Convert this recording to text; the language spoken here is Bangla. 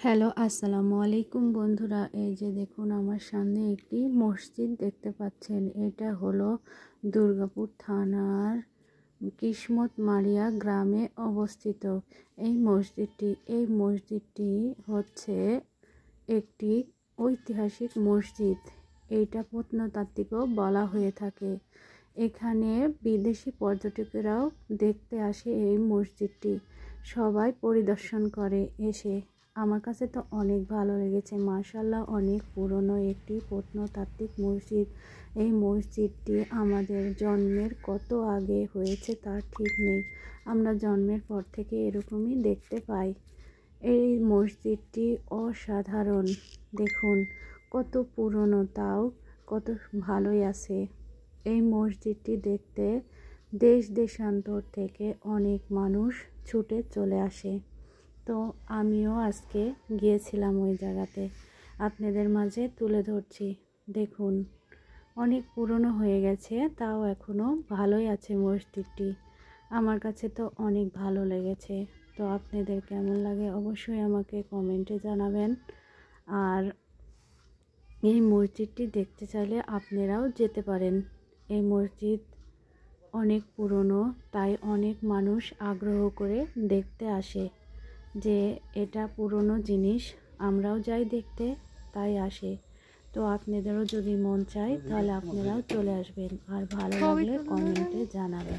হ্যালো আসসালামু আলাইকুম বন্ধুরা, এই যে দেখুন আমার সামনে একটি মসজিদ দেখতে পাচ্ছেন। এটা হলো দুর্গাপুর থানার কিসমত মারিয়া গ্রামে অবস্থিত এই মসজিদটি হচ্ছে একটি ঐতিহাসিক মসজিদ। এইটা প্রত্নতাত্ত্বিকও বলা হয়ে থাকে। এখানে বিদেশি পর্যটকেরাও দেখতে আসে এই মসজিদটি, সবাই পরিদর্শন করে এসে। আমার কাছে তো অনেক ভালো লেগেছে, মাশাআল্লাহ। অনেক পুরনো একটি প্রত্নতাত্ত্বিক মসজিদ। এই মসজিদটি আমাদের জন্মের কত আগে হয়েছে তার ঠিক নেই, আমরা জন্মের পর থেকে এরকমই দেখতে পাই। এই মসজিদটি অসাধারণ, দেখুন কত পুরনো, তাও কত ভালোই আছে। এই মসজিদটি দেখতে দেশ দেশান্তর থেকে অনেক মানুষ ছুটে চলে আসে। তো আমিও আজকে গিয়েছিলাম ওই জায়গাতে, আপনাদের মাঝে তুলে ধরছি। দেখুন অনেক পুরনো হয়ে গেছে, তাও এখনও ভালোই আছে মসজিদটি। আমার কাছে তো অনেক ভালো লেগেছে। তো আপনাদের কেমন লাগে অবশ্যই আমাকে কমেন্টে জানাবেন। আর এই মসজিদটি দেখতে চাইলে আপনারাও যেতে পারেন। এই মসজিদ অনেক পুরনো, তাই অনেক মানুষ আগ্রহ করে দেখতে আসে যে এটা পুরনো জিনিস, আমরাও যাই দেখতে, তাই আসে। তো আপনাদেরও যদি মন চায় তাহলে আপনারাও চলে আসবেন, আর ভালো লাগলে কমেন্টে জানাবেন।